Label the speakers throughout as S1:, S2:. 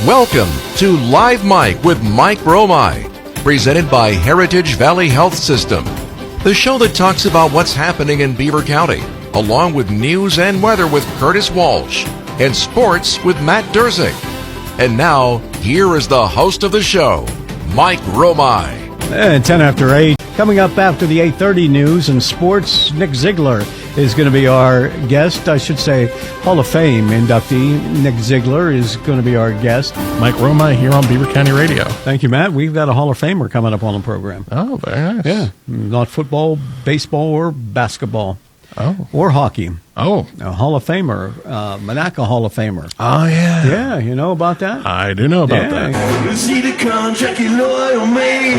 S1: Welcome to Live Mike with Mike Romigh, presented by Heritage Valley Health System, the show that talks about what's happening in Beaver County, along with news and weather with Curtis Walsh, and sports with Matt Durzick. And now, here is the host of the show, Mike Romigh.
S2: And 10 after 8. Coming up after the 8:30 news and sports, Nick Ziegler is going to be our guest. I should say Hall of Fame inductee Nick Ziegler is going to be our guest.
S3: Mike Romigh here on Beaver County Radio.
S2: Thank you, Matt. We've got a Hall of Famer coming up on the program.
S3: Oh, very nice.
S2: Yeah, not football, baseball, or basketball.
S3: Oh.
S2: Or hockey.
S3: Oh.
S2: A Hall of Famer, Monaca Hall of Famer.
S3: Oh, yeah.
S2: Yeah, you know about that?
S3: I do know about that.
S4: You see the contract, you loyal me.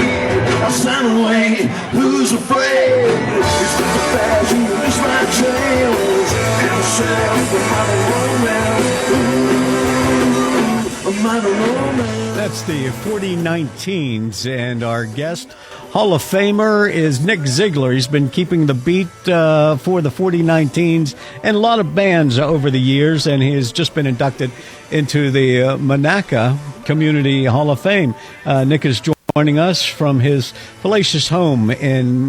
S4: I'll sign away. Who's afraid? It's not the fashion, it's my trails. And myself,
S2: That's the 4019s, and our guest, Hall of Famer, is Nick Ziegler. He's been keeping the beat for the 4019s and a lot of bands over the years, and he has just been inducted into the Monaca Community Hall of Fame. Nick is joining us from his palatial home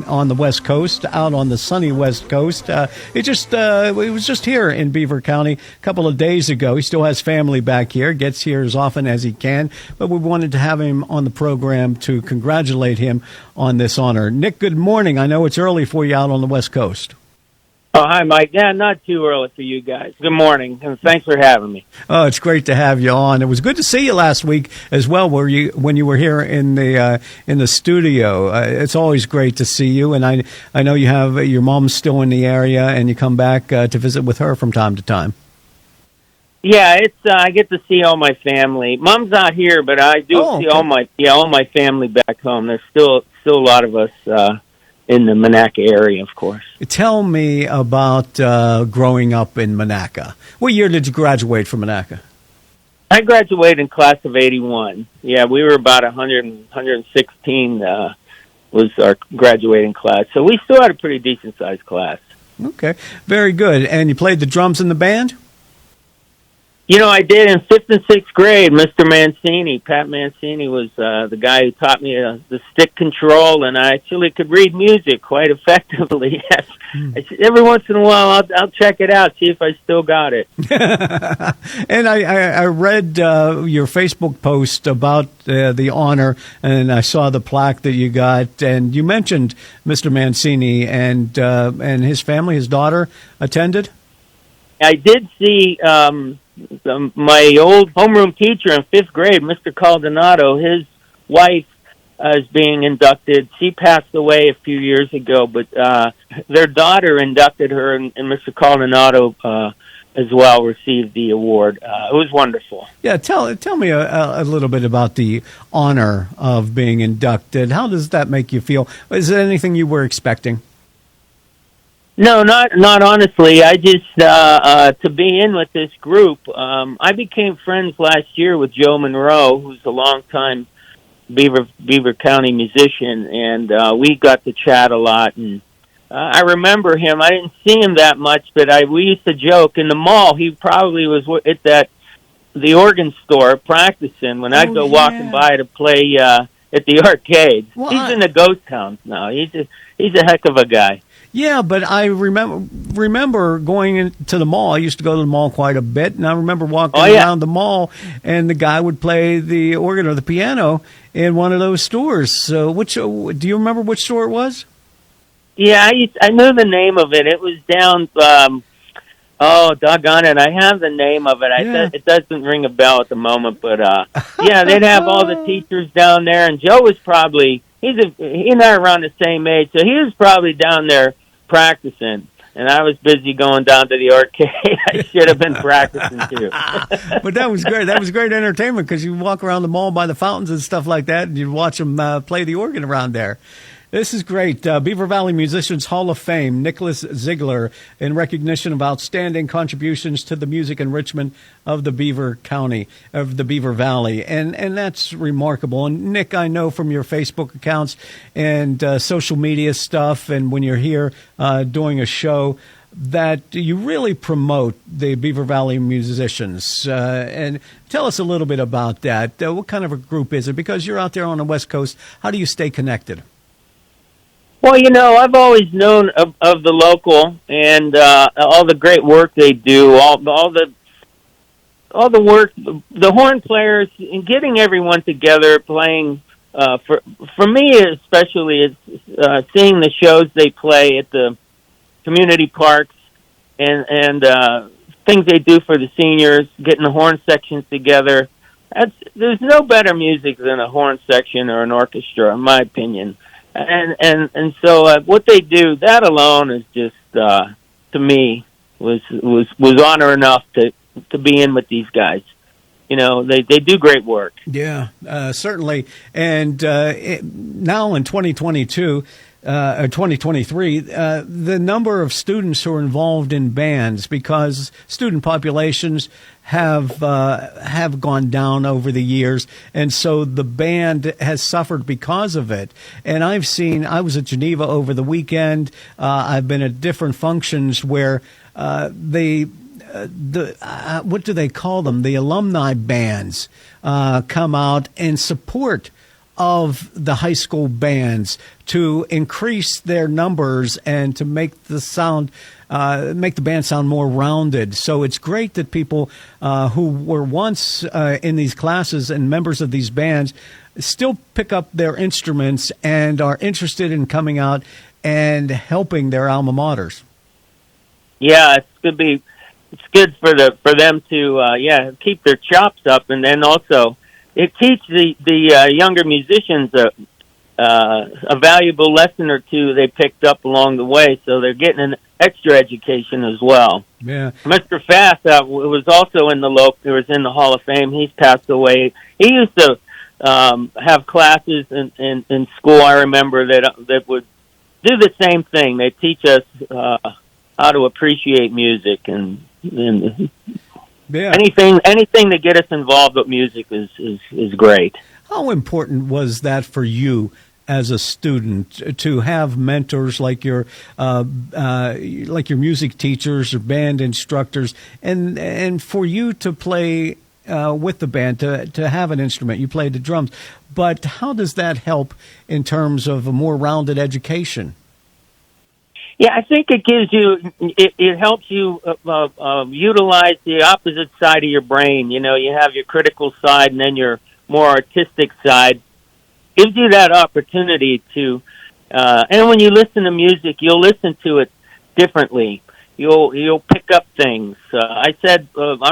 S2: on the West Coast, out on the sunny West Coast. He was just here in Beaver County a couple of days ago. He still has family back here, gets here as often as he can, but we wanted to have him on the program to congratulate him on this honor. Nick, good morning. I know it's early for you out on the West Coast.
S5: Oh, hi, Mike. Yeah, not too early for you guys. Good morning, and thanks for having me.
S2: Oh, it's great to have you on. It was good to see you last week as well, when you were here in the studio. It's always great to see you, and I know you have your mom's still in the area, and you come back to visit with her from time to time.
S5: Yeah, it's I get to see all my family. Mom's not here, but I do see all my family back home. There's still a lot of us in the Monaca area, of course.
S2: Tell me about growing up in Monaca. What year did you graduate from Monaca?
S5: I graduated in class of 81. Yeah, we were about 116 was our graduating class. So we still had a pretty decent-sized class.
S2: Okay, very good. And you played the drums in the band?
S5: You know, I did in 5th and 6th grade. Mr. Mancini, Pat Mancini, was the guy who taught me the stick control, and I actually could read music quite effectively. Every once in a while, I'll check it out, see if I still got it.
S2: And I read your Facebook post about the honor, and I saw the plaque that you got, and you mentioned Mr. Mancini and his family, his daughter, attended?
S5: I did see my old homeroom teacher in 5th grade, Mr. Caldonado. His wife is being inducted. She passed away a few years ago, but their daughter inducted her, and Mr. Caldonado as well received the award. It was wonderful.
S2: Yeah, tell me a little bit about the honor of being inducted. How does that make you feel? Is it anything you were expecting?
S5: No, not honestly. I just to be in with this group. I became friends last year with Joe Monroe, who's a longtime Beaver County musician, and we got to chat a lot. And I remember him. I didn't see him that much, but we used to joke in the mall. He probably was at the organ store practicing when I'd go walking by to play at the arcades. Well, he's in the ghost towns now. He's a heck of a guy.
S2: Yeah, but I remember going into the mall. I used to go to the mall quite a bit, and I remember walking around the mall, and the guy would play the organ or the piano in one of those stores. So, do you remember which store it was?
S5: Yeah, I knew the name of it. It was down. Doggone it! I have the name of it. It doesn't ring a bell at the moment, but yeah, they'd have all the teachers down there, and Joe was probably he and I are around the same age, so he was probably down there practicing, and I was busy going down to the arcade. I should have been practicing too.
S2: But that was great. That was great entertainment because you walk around the mall by the fountains and stuff like that, and you watch them play the organ around there. This is great. Beaver Valley Musicians Hall of Fame, Nicholas Ziegler, in recognition of outstanding contributions to the music enrichment of the Beaver County, of the Beaver Valley. And that's remarkable. And Nick, I know from your Facebook accounts and social media stuff, and when you're here doing a show, that you really promote the Beaver Valley musicians. And tell us a little bit about that. What kind of a group is it? Because you're out there on the West Coast, how do you stay connected?
S5: Well, I've always known of the local and all the great work they do, all the work, the horn players, and getting everyone together playing. For me, especially, it's seeing the shows they play at the community parks and things they do for the seniors, getting the horn sections together. There's no better music than a horn section or an orchestra, in my opinion. And so what they do, that alone is just to me was honor enough to be in with these guys. They do great work.
S2: Yeah, certainly. And now in 2022. Or 2023, the number of students who are involved in bands, because student populations have gone down over the years, and so the band has suffered because of it. And I was at Geneva over the weekend. I've been at different functions where what do they call them? The alumni bands come out and support of the high school bands to increase their numbers and to make the band sound more rounded. So it's great that people who were once in these classes and members of these bands still pick up their instruments and are interested in coming out and helping their alma maters. Yeah,
S5: it's good for them to keep their chops up, and then also it teaches the younger musicians a valuable lesson or two they picked up along the way, so they're getting an extra education as well.
S2: Yeah,
S5: Mr. Fass was also in the Hall of Fame. He's passed away. He used to have classes in school. I remember that would do the same thing. They teach us how to appreciate music and
S2: yeah.
S5: Anything to get us involved with music is great.
S2: How important was that for you as a student to have mentors like your music teachers or band instructors, and for you to play with the band, to have an instrument? You played the drums, but how does that help in terms of a more rounded education?
S5: Yeah, I think it gives you, it helps you utilize the opposite side of your brain. You have your critical side and then your more artistic side. Gives you that opportunity to, and when you listen to music, you'll listen to it differently. You'll pick up things. I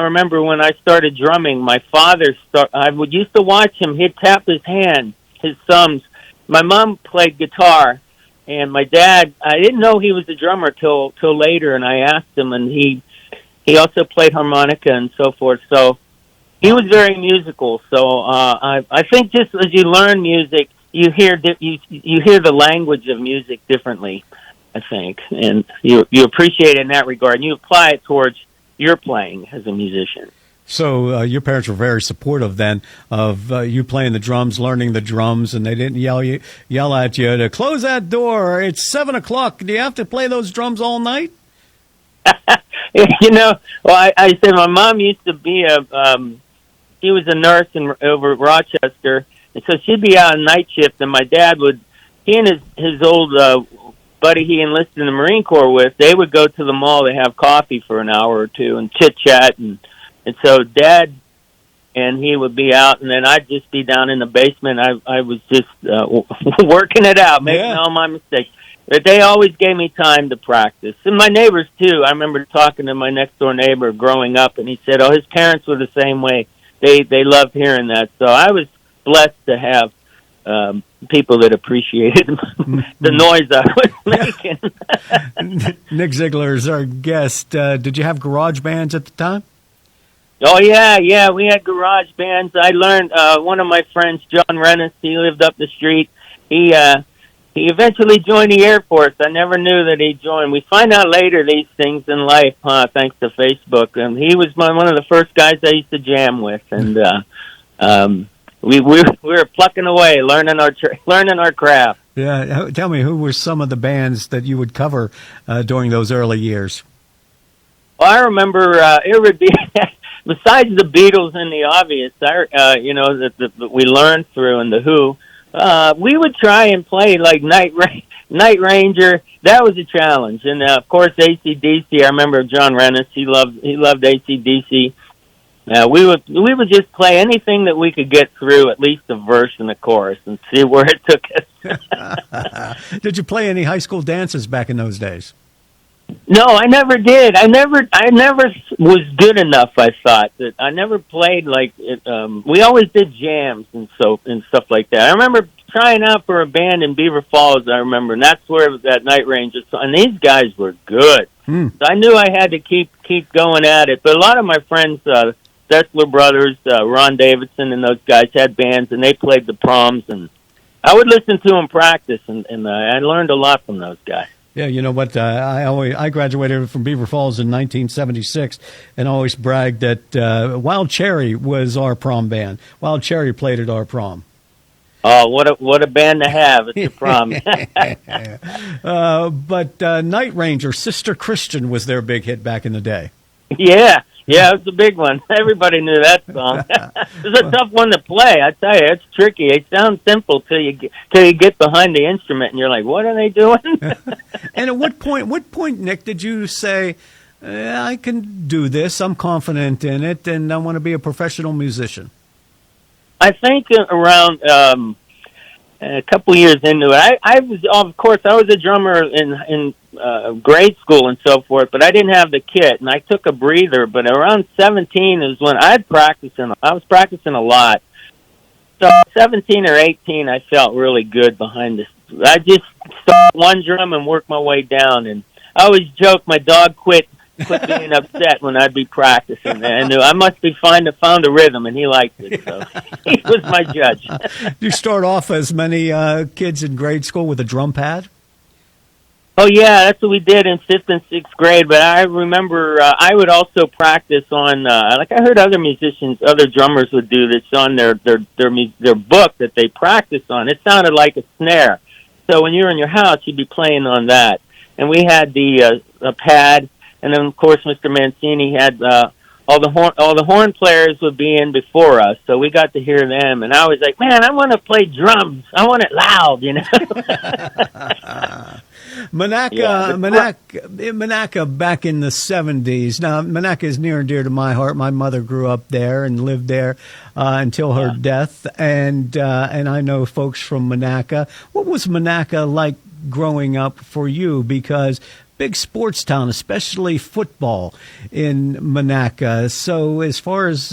S5: remember when I started drumming, my father, I used to watch him. He'd tap his hand, his thumbs. My mom played guitar. And my dad, I didn't know he was a drummer till later, and I asked him, and he also played harmonica and so forth. So he was very musical. So I think just as you learn music, you hear the language of music differently, I think, and you appreciate it in that regard, and you apply it towards your playing as a musician.
S2: So your parents were very supportive then of you playing the drums, learning the drums, and they didn't yell at you to close that door. It's 7:00. Do you have to play those drums all night?
S5: Well, I said my mom used to be she was a nurse over Rochester, and so she'd be out on night shift, and my dad he and his old buddy he enlisted in the Marine Corps with, they would go to the mall to have coffee for an hour or two and chit chat and so Dad and he would be out, and then I'd just be down in the basement. I was just working it out, making all my mistakes. But they always gave me time to practice. And my neighbors, too. I remember talking to my next-door neighbor growing up, and he said, his parents were the same way. They loved hearing that. So I was blessed to have people that appreciated the noise I was making.
S2: Nick Ziegler is our guest. Did you have garage bands at the time?
S5: Oh, yeah, we had garage bands. I learned, one of my friends, John Rennis, he lived up the street. He eventually joined the Air Force. I never knew that he joined. We find out later these things in life, thanks to Facebook. And he was one of the first guys I used to jam with. And we were plucking away, learning our craft.
S2: Yeah, tell me, who were some of the bands that you would cover during those early years?
S5: I remember it would be besides the Beatles and the obvious, that we learned through and the Who. We would try and play like Night Ranger. That was a challenge, and of course AC/DC. I remember John Rennis. He loved AC/DC. We would just play anything that we could get through, at least a verse and a chorus, and see where it took us.
S2: Did you play any high school dances back in those days?
S5: No, I never did. I never was good enough. I thought that I never played like it. We always did jams and stuff like that. I remember trying out for a band in Beaver Falls. I remember, and that's where that Night Ranger. And these guys were good. So I knew I had to keep going at it. But a lot of my friends, Dessler Brothers, Ron Davidson, and those guys had bands, and they played the proms, and I would listen to them practice, and I learned a lot from those guys.
S2: Yeah, you know what? I graduated from Beaver Falls in 1976, and always bragged that Wild Cherry was our prom band. Wild Cherry played at our prom.
S5: Oh, what a band to have at your prom!
S2: But Night Ranger, Sister Christian was their big hit back in the day.
S5: Yeah, it was a big one. Everybody knew that song. It's a tough one to play. I tell you, it's tricky. It sounds simple till you get behind the instrument, and you're like, "What are they doing?"
S2: And at what point, Nick, did you say, "I can do this. I'm confident in it, and I want to be a professional musician"?
S5: I think around a couple years into it, I was a drummer in grade school and so forth, but I didn't have the kit, and I took a breather. But around 17 is when I was practicing a lot. So 17 or 18, I felt really good behind this. I just started one drum and worked my way down, and I always joke my dog quit being upset when I'd be practicing. I knew I must be found a rhythm, and he liked it, so he was my judge.
S2: Did you start off as many kids in grade school with a drum pad?
S5: Oh, yeah, that's what we did in 5th and 6th grade, but I remember I would also practice on, I heard other drummers would do this on their book that they practice on. It sounded like a snare. So when you were in your house, you'd be playing on that. And we had the pad, and then, of course, Mr. Mancini had all the horn players would be in before us, so we got to hear them. And I was like, man, I want to play drums. I want it loud, you know.
S2: Monaca back in the 70s. Now, Monaca is near and dear to my heart. My mother grew up there and lived there until her death, and I know folks from Monaca. What was Monaca like growing up for you? Because big sports town, especially football in Monaca. So as far as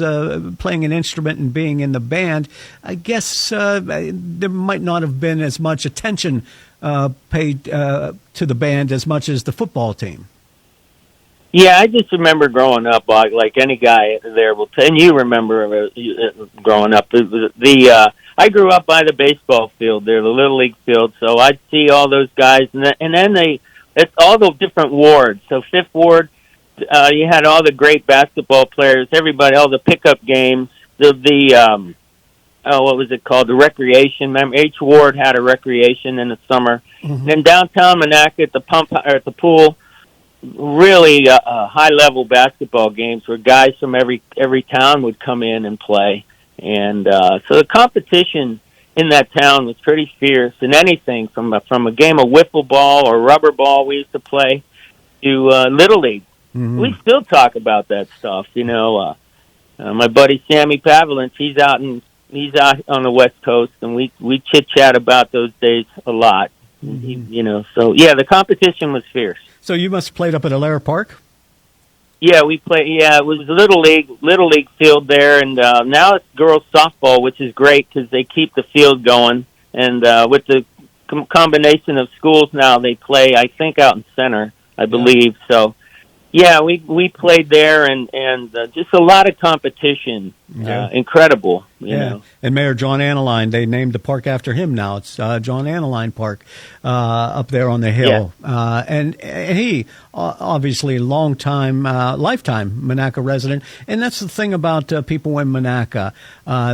S2: playing an instrument and being in the band, I guess there might not have been as much attention paid to the band as much as the football team.
S5: Yeah, I just remember growing up, like any guy there will tell, and you remember growing up. I grew up by the baseball field there, the Little League field, so I'd see all those guys, and then it's all the different wards. So 5th Ward, you had all the great basketball players, everybody, all the pickup games, what was it called? The recreation. Remember, each ward had a recreation in the summer. Mm-hmm. Then downtown Monaca at the pool, really high-level basketball games where guys from every town would come in and play. And so the competition in that town was pretty fierce, and anything from a game of wiffle ball or rubber ball we used to play to Little League. Mm-hmm. We still talk about that stuff, you know. My buddy Sammy Pavlin, he's out on the West Coast, and we chit chat about those days a lot. Mm-hmm. So yeah, the competition was fierce.
S2: So you must have played up at Allaire Park?
S5: Yeah, we played. Yeah, it was Little League field there, and now it's girls softball, which is great because they keep the field going. And with the combination of schools now, they play, I think, out in center, I believe. So, yeah, we played there, and just a lot of competition. Yeah. Incredible. You know.
S2: And Mayor John Aniline, they named the park after him now. It's John Aniline Park up there on the hill.
S5: Yeah.
S2: And he, obviously, lifetime Monaca resident. And that's the thing about people in Monaca.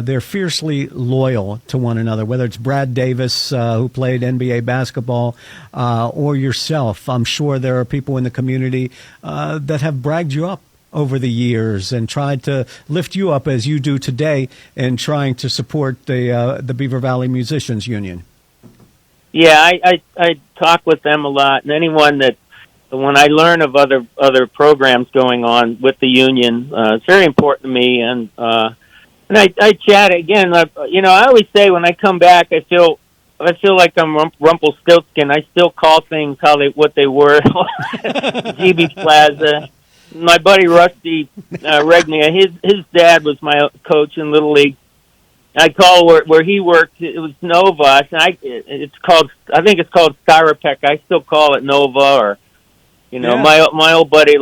S2: They're fiercely loyal to one another, whether it's Brad Davis, who played NBA basketball, or yourself. I'm sure there are people in the community that have bragged you up over the years and tried to lift you up as you do today in trying to support the Beaver Valley Musicians Union.
S5: Yeah, I talk with them a lot, and anyone that, when I learn of other programs going on with the union, it's very important to me, and I chat again. I always say when I come back, I feel like I'm Rumpelstiltskin. I still call things what they were. GB Plaza. My buddy Rusty Regnia, his dad was my coach in Little League. I call where he worked. It was Nova. And I think it's called Styropec. I still call it Nova, or my old buddy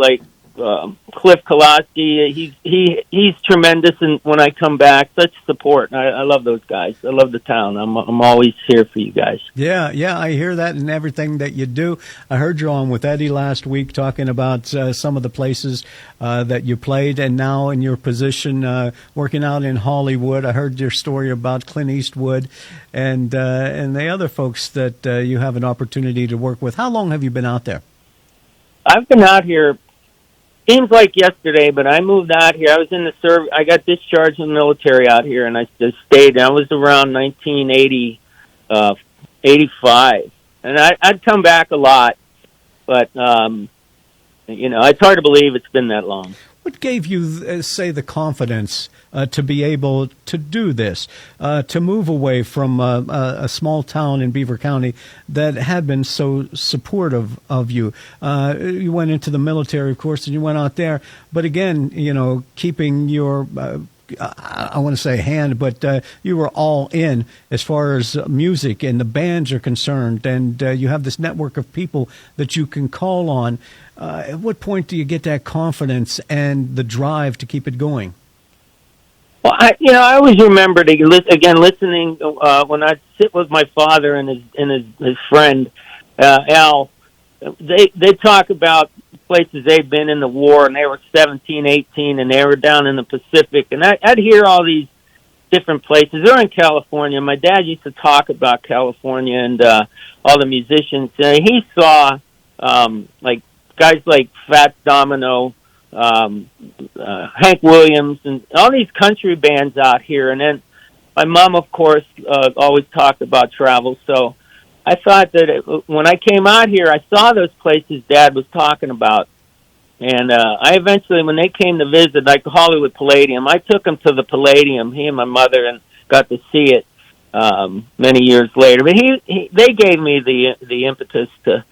S5: Cliff Kolaski. He's tremendous, and when I come back, such support. I love those guys. I love the town. I'm always here for you guys.
S2: Yeah, I hear that in everything that you do. I heard you on with Eddie last week talking about some of the places that you played, and now in your position working out in Hollywood. I heard your story about Clint Eastwood and the other folks that you have an opportunity to work with. How long have you been out there?
S5: I've been out here. Seems like yesterday, but I moved out here. I was in the service. I got discharged from the military out here, and I just stayed. I was around 1985, and I'd come back a lot, but it's hard to believe it's been that long.
S2: What gave you, say, the confidence to be able to do this, to move away from a small town in Beaver County that had been so supportive of you? You went into the military, of course, and you went out there. But again, keeping your, I want to say hand, but you were all in as far as music and the bands are concerned. And you have this network of people that you can call on. At what point do you get that confidence and the drive to keep it going?
S5: Well, I always remember listening when I sit with my father and his friend Al. They talk about places they've been in the war, and they were 17, 18, and they were down in the Pacific. And I'd hear all these different places. They're in California. My dad used to talk about California and all the musicians. He saw guys like Fats Domino, Hank Williams, and all these country bands out here. And then my mom, of course, always talked about travel. So I thought that when I came out here, I saw those places Dad was talking about. And I eventually, when they came to visit, like the Hollywood Palladium, I took them to the Palladium, he and my mother, and got to see it many years later. But they gave me the impetus to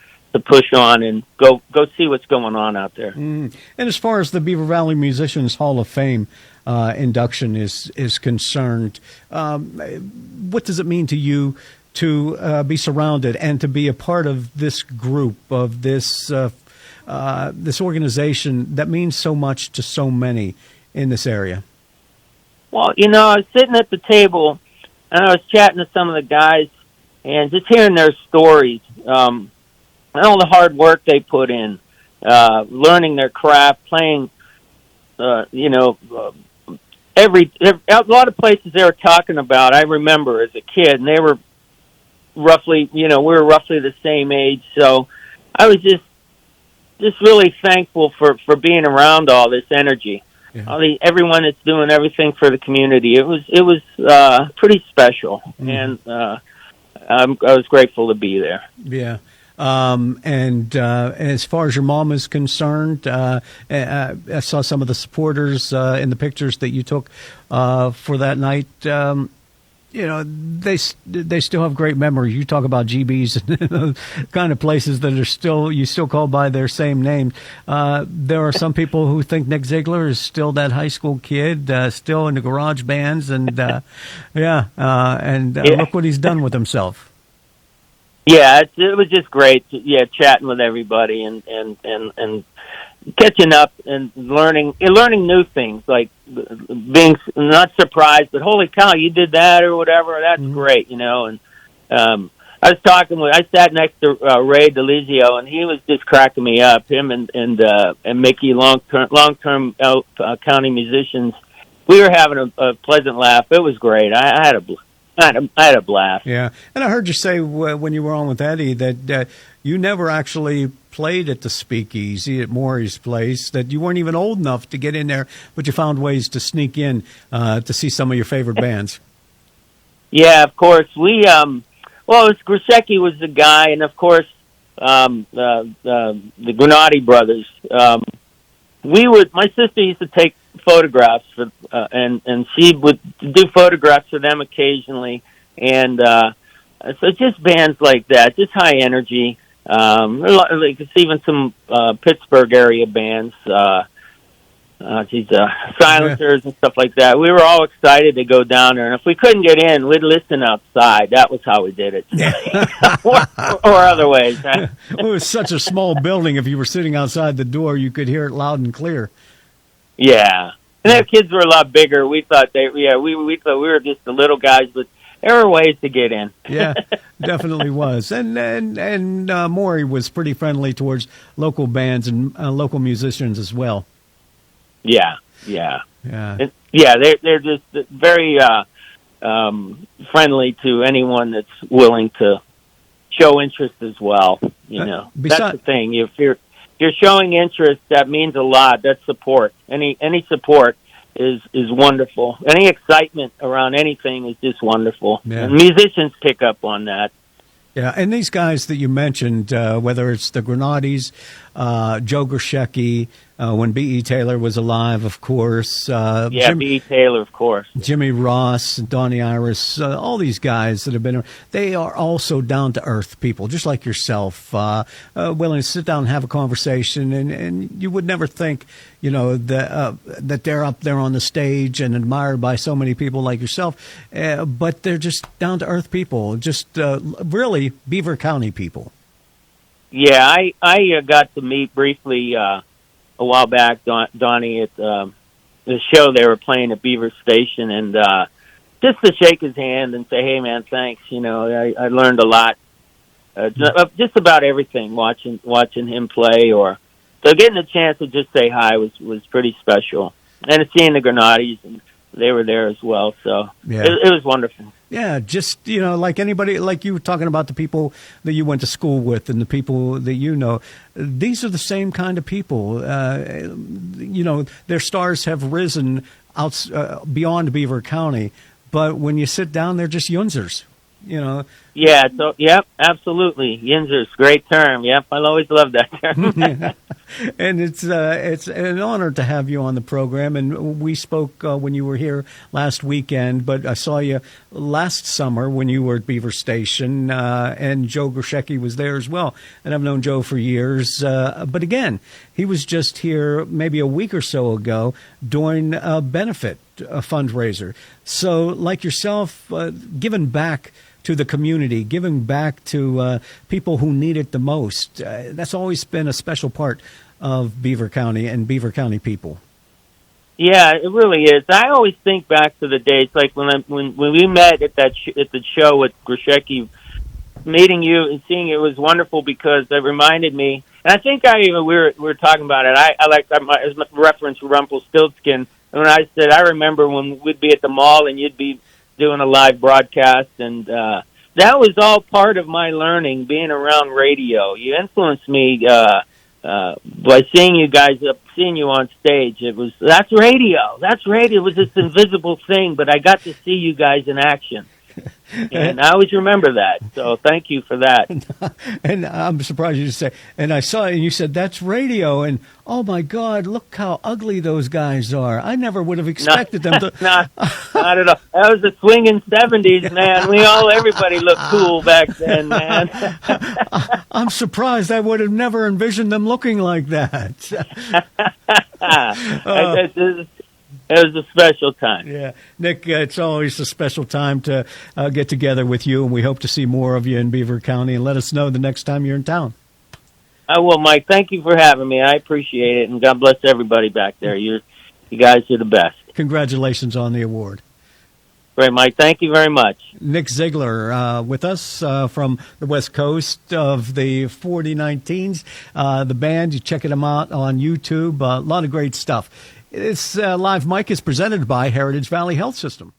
S5: push on and go see what's going on out there.
S2: And as far as the Beaver Valley Musicians Hall of Fame induction is concerned, what does it mean to you to be surrounded and to be a part of this group, of this organization that means so much to so many in this area?
S5: Well, I was sitting at the table and I was chatting to some of the guys and just hearing their stories. And all the hard work they put in, learning their craft, playing, a lot of places they were talking about, I remember as a kid, and they were roughly, we were roughly the same age. So I was just really thankful for being around all this energy. Yeah. Everyone that's doing everything for the community. It was pretty special, and I was grateful to be there.
S2: Yeah. And as far as your mom is concerned, I saw some of the supporters in the pictures that you took for that night. They still have great memories. You talk about GBs and those kind of places that are you still call by their same name. There are some people who think Nick Ziegler is still that high school kid, still in the garage bands, and look what he's done with himself.
S5: Yeah, it was just great. Chatting with everybody and catching up and learning new things. Like being not surprised, but holy cow, you did that or whatever. That's great, you know. And I sat next to Ray DeLizio, and he was just cracking me up. Him and Mickey, long-term county musicians. We were having a pleasant laugh. It was great. I had a blast.
S2: Yeah, and I heard you say when you were on with Eddie that you never actually played at the Speakeasy at Maury's place, that you weren't even old enough to get in there, but you found ways to sneak in to see some of your favorite bands.
S5: Yeah, of course. We Grishecki was the guy, and of course the Granati brothers. My sister used to take photographs for, and she would do photographs for them occasionally, and so just bands like that, just high energy. Like even some Pittsburgh area bands, Silencers and stuff like that. We were all excited to go down there, and if we couldn't get in, we'd listen outside. That was how we did it, or other ways. Right?
S2: It was such a small building. If you were sitting outside the door, you could hear it loud and clear.
S5: Yeah, and their kids were a lot bigger. We thought we thought we were just the little guys, but there were ways to get in.
S2: Yeah, definitely was. And Maury was pretty friendly towards local bands and local musicians as well.
S5: Yeah. And, they're just very friendly to anyone that's willing to show interest as well. You know, that's the thing. If you're showing interest, that means a lot. That's support. Any support is wonderful. Any excitement around anything is just wonderful. Yeah. And musicians pick up on that.
S2: Yeah, and these guys that you mentioned, whether it's the Granatis, Joe Grishecki, when B.E. Taylor was alive, of course.
S5: B.E. Taylor, of course.
S2: Jimmy Ross, Donnie Iris, all these guys that have been, they are also down-to-earth people, just like yourself, willing to sit down and have a conversation, and you would never think, you know, that they're up there on the stage and admired by so many people like yourself, but they're just down-to-earth people, just really Beaver County people.
S5: Yeah, I got to meet briefly a while back Donnie at the show they were playing at Beaver Station, and just to shake his hand and say, "Hey, man, thanks." You know, I learned a lot, just about everything watching him play, or so getting a chance to just say hi was pretty special, and seeing the Granatis, and they were there as well, so yeah. It was wonderful.
S2: Yeah, just, you know, like anybody, like you were talking about the people that you went to school with and the people that you know, these are the same kind of people. You know, their stars have risen out beyond Beaver County, but when you sit down, they're just Yunzers, you know. Yeah,
S5: so, yep, absolutely. Yinzers, great term. Yep, I'll always love that term.
S2: Yeah. And it's an honor to have you on the program. And we spoke when you were here last weekend, but I saw you last summer when you were at Beaver Station, and Joe Grishecki was there as well. And I've known Joe for years. But again, he was just here maybe a week or so ago doing a benefit, a fundraiser. So like yourself, giving back to the community, giving back to people who need it the most. That's always been a special part of Beaver County and Beaver County people.
S5: Yeah, it really is. I always think back to the days like when we met at at the show with Grishecki. Meeting you and seeing it was wonderful because it reminded me, and I think we were talking about it. I as reference Rumpelstiltskin, and when I said I remember when we'd be at the mall and you'd be doing a live broadcast, and that was all part of my learning, being around radio. You influenced me by seeing you guys seeing you on stage. That's radio. It was this invisible thing, but I got to see you guys in action. And I always remember that. So thank you for that.
S2: And I'm surprised you just say, and I saw it and you said, that's radio. And oh my God, look how ugly those guys are. I never would have expected them to.
S5: Not at all. That was the swinging 70s, man. Everybody looked cool back then, man.
S2: I'm surprised. I would have never envisioned them looking like that.
S5: It was a special time.
S2: Yeah. Nick, it's always a special time to get together with you, and we hope to see more of you in Beaver County, and let us know the next time you're in town.
S5: I will, Mike. Thank you for having me. I appreciate it, and God bless everybody back there. You guys are the best.
S2: congratulations on the award.
S5: Great, Mike. Thank you very much.
S2: Nick Ziegler with us from the West Coast of the 4019s. The band, you check them out on YouTube. A lot of great stuff. This Live Mic is presented by Heritage Valley Health System.